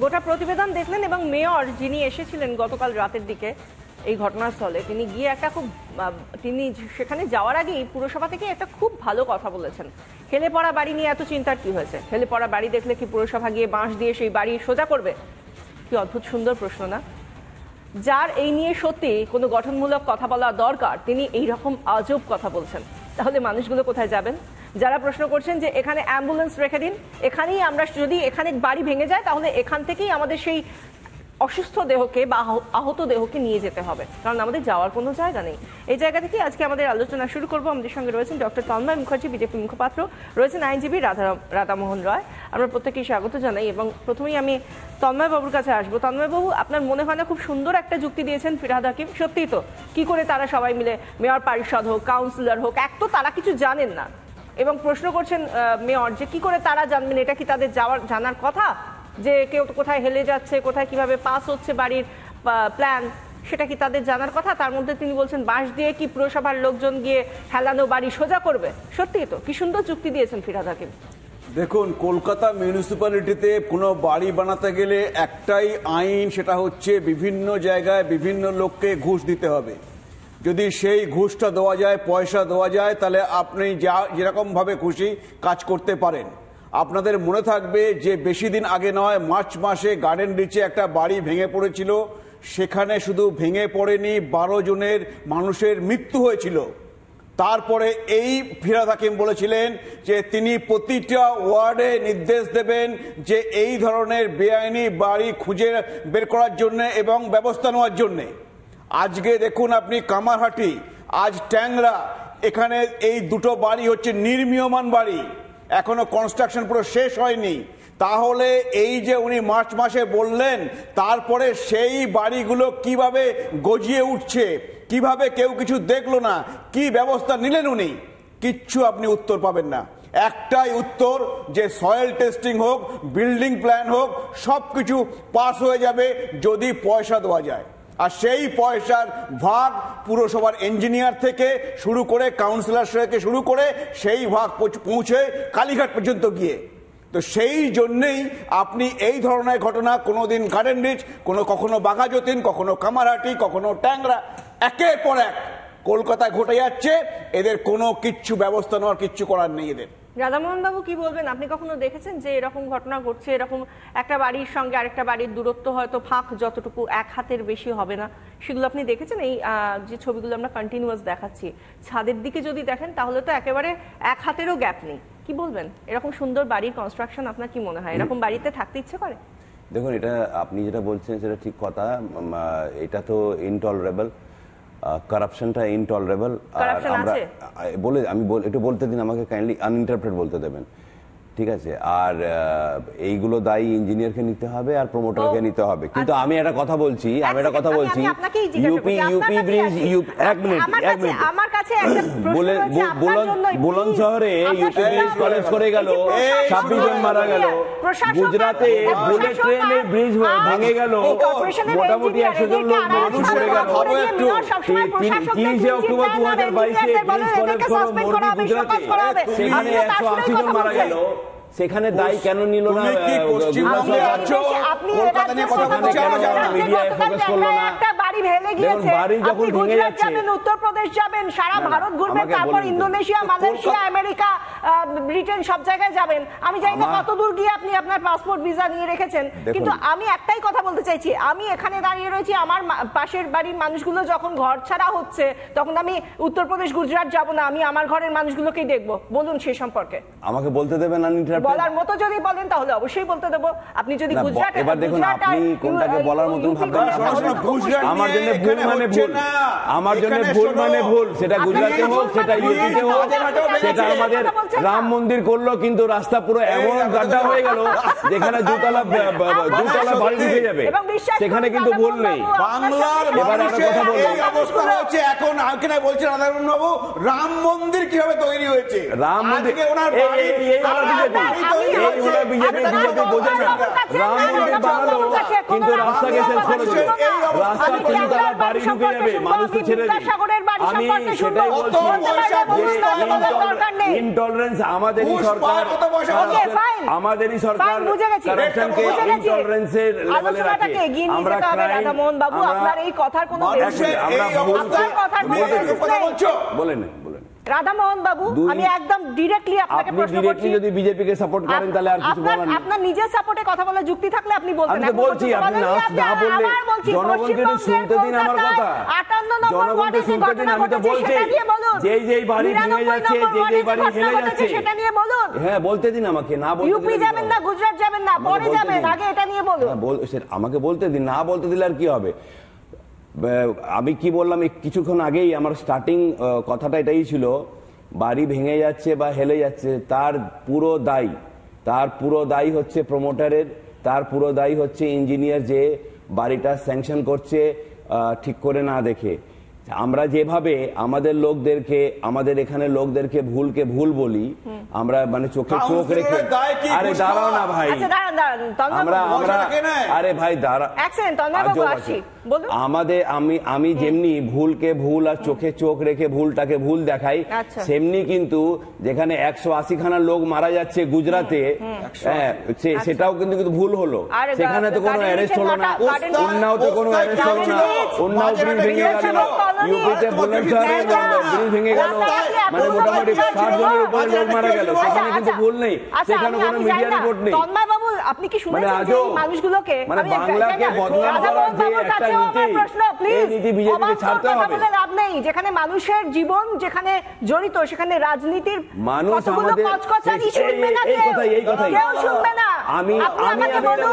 গোটা প্রতিবেদন দেখলেন এবং মেয়র যিনি এসেছিলেন গতকাল রাতের দিকে এই ঘটনাস্থলে তিনি গিয়ে একটা খুব তিনি সেখানে যাওয়ার আগেই পুরসভা থেকে একটা খুব ভালো কথা বলেছেন। হেলে পড়া বাড়ি নিয়ে এত চিন্তার কি হয়েছে? হেলে পড়া বাড়ি দেখলে কি পুরসভা গিয়ে বাঁশ দিয়ে সেই বাড়ি সোজা করবে? কি অদ্ভুত সুন্দর প্রশ্ন না? যার এই নিয়ে সত্যি কোনো গঠনমূলক কথা বলা দরকার তিনি এই রকম আজব কথা বলছেন, তাহলে মানুষগুলো কোথায় যাবেন? যারা প্রশ্ন করছেন যে এখানে অ্যাম্বুলেন্স রেখে দিন, এখানেই আমরা যদি এখানে বাড়ি ভেঙে যায় তাহলে এখান থেকেই আমাদের সেই অসুস্থ দেহকে বা আহত দেহকে নিয়ে যেতে হবে, কারণ আমাদের যাওয়ার কোনো জায়গা নেই। এই জায়গা থেকে আজকে আমাদের আলোচনা শুরু করব। আমাদের সঙ্গে রয়েছেন ডক্টর তন্ময় মুখার্জি, বিজেপি মুখপাত্র, রয়েছেন আইনজীবী রাধামোহন রায়। আমরা প্রত্যেকেই স্বাগত জানাই এবং প্রথমেই আমি তন্ময় বাবুর কাছে আসবো। তন্ময় বাবু, আপনার মনে হয় না খুব সুন্দর একটা যুক্তি দিয়েছেন ফিরহাদ হাকিম? সত্যিই তো, কি করে তারা সবাই মিলে মেয়র পরিষদ হোক, কাউন্সিলর হোক, এক তো তারা কিছু জানেন না এবং প্রশ্ন করছেন মেয়র যে কি করে তারা জানবেন? এটা কি তাদের জানার কথা যে কেউ কোথায় হেলে যাচ্ছে, কোথায় কিভাবে পাস হচ্ছে বাড়ির প্ল্যান, সেটা কি তাদের জানার কথা? তার মধ্যে তিনি বলছেন বাঁশ দিয়ে কি পুরসভার লোকজন গিয়ে হেলানো বাড়ি সোজা করবে? সত্যিই তো কি সুন্দর যুক্তি দিয়েছেন ফিরহাদ হাকিম। দেখুন, কলকাতা মিউনিসিপ্যালিটিতে কোনো বাড়ি বানাতে গেলে একটাই আইন, সেটা হচ্ছে বিভিন্ন জায়গায় বিভিন্ন লোককে ঘুষ দিতে হবে। যদি সেই ঘুষটা দেওয়া যায়, পয়সা দেওয়া যায়, তাহলে আপনি যেরকমভাবে খুশি কাজ করতে পারেন। আপনাদের মনে থাকবে যে বেশি দিন আগে নয়, মার্চ মাসে গার্ডেন রিচে একটা বাড়ি ভেঙে পড়েছিল। সেখানে শুধু ভেঙে পড়েনি, 12 জনের মানুষের মৃত্যু হয়েছিল। তারপরে এই ফিরহাদ হাকিম বলেছিলেন যে তিনি প্রতিটা ওয়ার্ডে নির্দেশ দেবেন যে এই ধরনের বেআইনি বাড়ি খুঁজে বের করার জন্য এবং ব্যবস্থা নেওয়ার জন্যে। আজকে দেখুন আপনি কামারহাটি, আজ ট্যাংরা, এখানে এই দুটো বাড়ি হচ্ছে নির্মীয়মান বাড়ি, এখনো কনস্ট্রাকশন পুরো শেষ হয়নি। তাহলে এই যে উনি মার্চ মাসে বললেন, তারপরে সেই বাড়িগুলো কিভাবে গজিয়ে উঠছে, কিভাবে কেউ কিছু দেখলো না, কি ব্যবস্থা নিলেন উনি? কিচ্ছু আপনি উত্তর পাবেন না। একটাই উত্তর যে সয়েল টেস্টিং হোক, বিল্ডিং প্ল্যান হোক, সব কিছু পাস হয়ে যাবে যদি পয়সা দেওয়া যায়। আর সেই পয়সার ভাগ পুরসভার ইঞ্জিনিয়ার থেকে শুরু করে কাউন্সিলর থেকে শুরু করে সেই ভাগ পৌঁছে কালীঘাট পর্যন্ত গিয়ে। তো সেই জন্যেই আপনি এই ধরনের ঘটনা কোনোদিন গার্ডেন রিচ, কখনো বাঘাযতীন, কখনো কামারহাটি, কখনো ট্যাংরা, একের পর এক কলকাতায় ঘটে যাচ্ছে। এদের কোনো কিচ্ছু ব্যবস্থা নেওয়ার কিচ্ছু করার নেই এদের। রাধামোহন বাবু কি বলবেন? আপনি কখনো দেখেছেন যে এরকম ঘটনা ঘটছে? এরকম একটা বাড়ির সঙ্গে আরেকটা বাড়ির দূরত্ব হয়তো ফাঁক যতটুকু 1 হাতের বেশি হবে না, সেগুলো আপনি দেখেছেন? এই যে ছবিগুলো আমরা কন্টিনিউয়াস দেখাচ্ছি, ছাদের দিকে যদি দেখেন তাহলে তো একেবারে 1 হাতেরও গ্যাপ নেই। কি বলবেন? এরকম সুন্দর বাড়ির কনস্ট্রাকশন আপনার কি মনে হয় এরকম বাড়িতে থাকতে ইচ্ছে করে? দেখুন, এটা আপনি যেটা বলছেন সেটা ঠিক কথা। এটা তো ইনটলারেবল, কারাপশনটা ইনটলারেবল। আর আমরা আমি একটু বলতে দিন, আমাকে কাইন্ডলি আনইন্টারপ্রেট বলতে দেবেন, ঠিক আছে? আর এইগুলো দায়ী ইঞ্জিনিয়ারকে নিতে হবে আর প্রমোটারকে নিতে হবে। কিন্তু আমি একটা কথা বলছি, ইউপি ব্রিজ, এক মিনিট বুলন শহরে ইউপি ব্রিজ কলেজ করে গেল, 26 জন মারা গেল। গুজরাটে বুলেট ট্রেনের ব্রিজ ভেঙে গেল, মোটামুটি 100 জন লোক মরে গেল। 30 অক্টোবর 2022 ব্রিজ কলেজ করে মরবি গুজরাটে, সেখানে 180 জন মারা গেল। সেখানে দায়ী কেন নিল না? উত্তরপ্রদেশ যাবেন, সারা ভারত ঘুরবেন, তারপর ইন্দোনেশিয়া, মালয়েশিয়া, আমেরিকা, ব্রিটেন, সব জায়গায় যাবেন। আমি জানি না কত দূর গিয়ে আপনি আপনার পাসপোর্ট ভিসা নিয়ে রেখেছেন, কিন্তু আমি একটাই কথা বলতে চাইছি, আমি এখানে দাঁড়িয়ে রয়েছি, আমার পাশের বাড়ির মানুষগুলো যখন ঘর ছাড়া হচ্ছে তখন আমি উত্তরপ্রদেশ, গুজরাট যাব না, আমি আমার ঘরের মানুষগুলোকেই দেখবো। বলুন সে সম্পর্কে। আমাকে বলতে দেবেন বলার মতো যদি বলেন তাহলে অবশ্যই বলতে দেবো। আপনি যদি গুজরাট, এবার দেখুন আপনি কোনটাকে বলার মতন ভাববেন। আমার জন্য ভুল মানে ভুল, আমার জন্য ভুল মানে ভুল, সেটা গুজরাটে হোক, সেটা ইউপিতে হোক, সেটা আমাদের রাম মন্দির করলো কিন্তু রাস্তা পুরো এমন গাড্ডা হয়ে গেল যেখানে দুতলা বাড়ি ঢুকে যাবে, সেখানে কিন্তু ভুল নেই। বাংলার এই অবস্থা হচ্ছে এখন। আজকে বলছেন রাধারমণ বাবু, রাম মন্দির কিভাবে তৈরি হয়েছে? রাম মন্দির বিজেপি বোঝে না। রাম মন্দির বানালো কিন্তু রাস্তাকে শেষ করেছে, রাস্তা তলার বাড়ি ঢুকে যাবে, মানুষ তো ছেড়ে দিন। আমি সেটাই বলছি, ইনটলারেন্স আমাদেরই সরকার, আমাদেরই সরকার কারাপশনকে ইনটলারেন্সের লেভেলে রাখে। আমরা রাধামোহন বাবু, আপনার এই কথার কোনো বলেন রাধামোহন বাবু, আমি একদম ডিরেক্টলি আপনাকে প্রশ্ন করছি, যদি বিজেপিকে সাপোর্ট করেন তাহলে আর কিছু বলার নেই। আপনার নিজের সাপোর্টে কথা বলার যুক্তি থাকলে আপনি বলতেন। আমি তো বলছি, আপনি না বললে জনগণকে তো শুনতে দিন আমার কথা, জনগণকে শুনতে দিন। আমি তো বলছি যেই বাড়ি ভেঙে যাচ্ছে, যেই বাড়ি হেলে যাচ্ছে, সেটা নিয়ে বলুন। হ্যাঁ, বলতে দিন আমাকে। না বলতে ইউপি যাবেন না, গুজরাট যাবেন না, পরে যাবেন, আগে এটা নিয়ে বলুন। আমাকে বলতে দিন, না বলতে দিলে আর কি হবে? আমি কি বললাম কিছুক্ষণ আগেই, আমার স্টার্টিং কথাটা এটাই ছিল, বাড়ি ভেঙে যাচ্ছে বা হেলে যাচ্ছে তার পুরো দায়ী হচ্ছে প্রমোটারের, তার পুরো দায়ী হচ্ছে ইঞ্জিনিয়ার যে বাড়িটা স্যাংশন করছে ঠিক করে না দেখে। আমরা যেভাবে আমাদের এখানে লোকদেরকে ভুলকে ভুল বলি, আমরা মানে চোখে চোখ রেখে, আরে দাঁড়াও না ভাই, আমরা আরে ভাই দাঁড়া, আমি যেমনি ভুলকে ভুল আর চোখে চোখ রেখে ভুলটাকে ভুল দেখাই, সেমনি কিন্তু যেখানে 180 খানা লোক মারা যাচ্ছে গুজরাটে, সেটাও কিন্তু ভুল হলো। সেখানে তো কোনো অ্যারেস্ট হলো না, উন্নাও তো কোনো অ্যারেস্ট হলো না, উন্নাও ব্রিজ ভেঙে গেল, ইউপিতে বুলন্দশহরে ব্রিজ ভেঙে গেল, মানে মোটামুটি 60 জনের উপরে লোক মারা গেল, সেখানে কিন্তু ভুল নেই, সেখানে কোনো মিডিয়া রিপোর্ট নেই। আপনি কি শুনেছেন যে এই মানুষগুলোকে, মানে বাংলাকে বদনাম করার যে একটা নীতি, এই নীতি বিজেপিকে ছাড়তে হবে। লাভ নেই, যেখানে মানুষের জীবন যেখানে জড়িত, সেখানে রাজনীতির কতগুলো কচকচানি শুনবে না, এই কথাই কেউ শুনবে না। আমি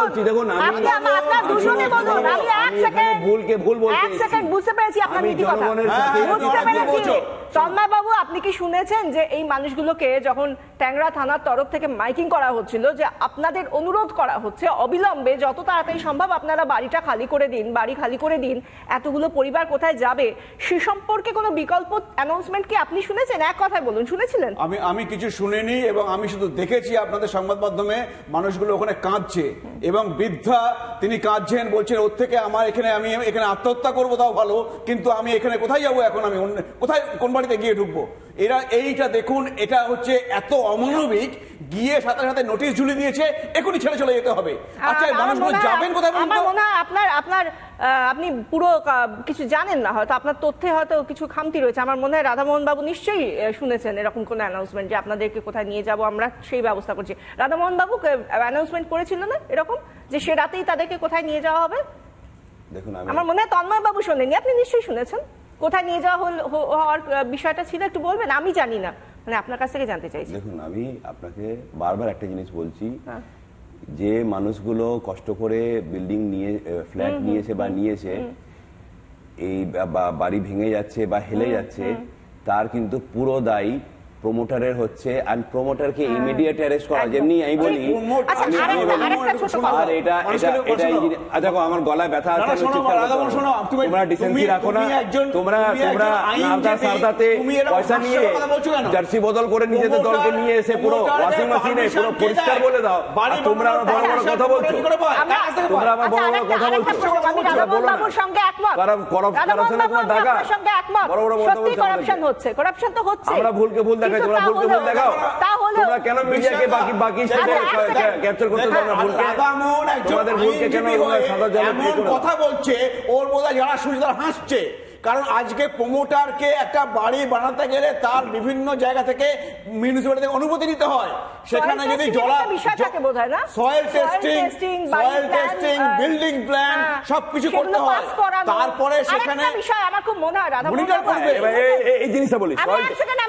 বলছি, দেখুন, আপনি আপনার দূষণে বলুন, আমি এক সেকেন্ড বুঝতে পেরেছি আপনার নীতি কথা, বুঝতে পেরেছি। তন্ময় বাবু, আপনি কি শুনেছেন যে এই মানুষগুলোকে যখন ট্যাংরা থানার তরফ থেকে মাইকিং করা হচ্ছিল, যে আপনাদের অনুরোধ করা হচ্ছে অবিলম্বে যত তাড়াতাড়ি সম্ভব আপনারা বাড়িটা খালি করে দিন, বাড়ি খালি করে দিন, এতগুলো পরিবার কোথায় যাবে সে সম্পর্কে কোনো বিকল্প অ্যানাউন্সমেন্ট কি আপনি শুনেছেন? এক কথায় বলুন, শুনেছিলেন? আমি কিছু শুনিনি, এবং আমি শুধু দেখেছি আপনাদের সংবাদ মাধ্যমে মানুষগুলো ওখানে কাঁদছে, এবং বৃদ্ধা তিনি কাঁদছেন, বলছেন ওর থেকে আমি এখানে আত্মহত্যা করবো তাও ভালো, কিন্তু আমি এখানে কোথায় যাবো এখন, আমি কোথায় কোন বাড়িতে গিয়ে ঢুকবো? এইটা দেখুন, এটা হচ্ছে এত অমানবিক, গিয়ে সাথে সাথে নোটিশ ঝুলিয়ে দিয়েছে, এখনই ছেড়ে চলে যেতে হবে। আচ্ছা, মানুষগুলো যাবেন কোথায়? আমার মনে হয় আপনি পুরো কিছু জানেন না, হয়তো আপনার তথ্যে হয়তো কিছু খামতি রয়েছে। আমার মনে হয় রাধামোহন বাবু নিশ্চয়ই শুনেছেন এরকম কোন অ্যানাউন্সমেন্ট যে আপনাদেরকে কোথায় নিয়ে যাব, আমরা সেই ব্যবস্থা করছি। রাধামোহন বাবু অ্যানাউন্সমেন্ট করেছিল না এরকম, যে সে রাতেই তাদেরকে কোথায় নিয়ে যাওয়া হবে? দেখুন, আমার মনে হয় তন্ময় বাবু শোনেনি, আপনি নিশ্চয়ই শুনেছেন। কোথায় নিয়ে যাওয়া হওয়ার বিষয়টা ছিল একটু বলবেন? আমি জানি না, মানে আপনার কাছ থেকে জানতে চাইছি। দেখুন, আমি আপনাকে বারবার একটা জিনিস বলছি, যে মানুষগুলো কষ্ট করে বিল্ডিং নিয়ে, ফ্ল্যাট নিয়েছে বা নিয়েছে, এই বাড়ি ভেঙে যাচ্ছে বা হেলে যাচ্ছে, তার কিন্তু পুরো দায়ী প্রমোটারের হচ্ছে, আর প্রমোটারকে ইমিডিয়েট অ্যারেস্ট করা। যেমনি আমি বলি, আর এটা দেখো, আমার গলায় ব্যথা আছে, তোমরা ডিসেন্সি রাখো না, তোমরা সারদাতে পয়সা নিয়ে জার্সি বদল করে নিজেদের দলকে নিয়ে এসে পুরো ওয়াশিং মেশিনে পুরো পরিষ্কার বলে দাও, তোমরা আমার বড় বড় কথা বলছো, তোমরা আমার বড় বড় কথা বলছো, করাপশনে তোমার ডাকা, বড় বড় কথা বলছো, করাপশন তো হচ্ছে, আমরা ভুলকে ভুল দেখাই, তোমরা ভুলকে ভুল দেখাও, তোমরা কেন মিডিয়াকে বাকি ক্যাপচার করতে দাও না ভুলকে? তোমাদের ভুলকে কেন সাদা জলে কথা বলছে, ওর বোধহয় যারা শুনছে তারা হাসছে, কারণ আজকে প্রমোটারকে একটা বাড়ি বানাতে গেলে তার বিভিন্ন জায়গা থেকে মিউনিসিপ্যালিটি থেকে অনুমতি নিতে হয়, সেখানে যদি সয়েল টেস্টিং, বিল্ডিং প্ল্যান সবকিছু করতে হয়, তারপরে সেখানে আমার খুব মনে হয় এই জিনিসটা বলি,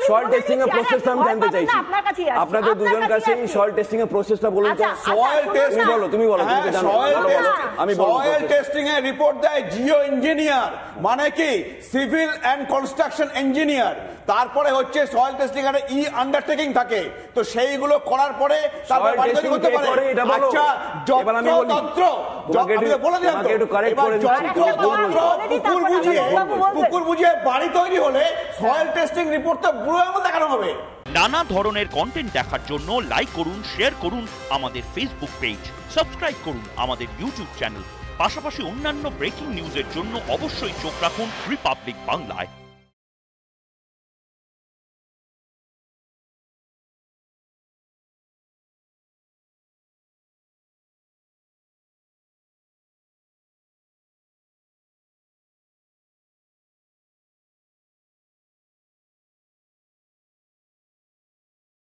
সয়েল টেস্টিং এর প্রসেসটা আমি জানতে চাইছি আপনাদের দুজন কাছে, সয়েল টেস্টিং এর প্রসেসটা বলুন তো। সয়েল টেস্টিং তুমি বলো, আমি বলবো। সয়েল টেস্টিং এর রিপোর্ট দেয় জিও ইঞ্জিনিয়ার, মানে কি সিভিল এন্ড কনস্ট্রাকশন ইঞ্জিনিয়ার, তারপরে হচ্ছে সয়েল টেস্টিং এর আন্ডারটেকিং থাকে, তো সেইগুলো করার পরে তারপর বাড়ি তৈরি করতে পারে। আচ্ছা, পুকুর বুঝিয়ে বাড়ি তৈরি হলে সয়েল টেস্টিং রিপোর্ট তো বুড়ো আঙুল দেখানো হবে। নানা ধরনের কন্টেন্ট দেখার জন্য লাইক করুন, শেয়ার করুন আমাদের ফেসবুক পেজ, সাবস্ক্রাইব করুন আমাদের ইউটিউব চ্যানেল। পাশাপাশি অন্যান্য ব্রেকিং নিউজের জন্য অবশ্যই চোখ রাখুন রিপাবলিক বাংলায়।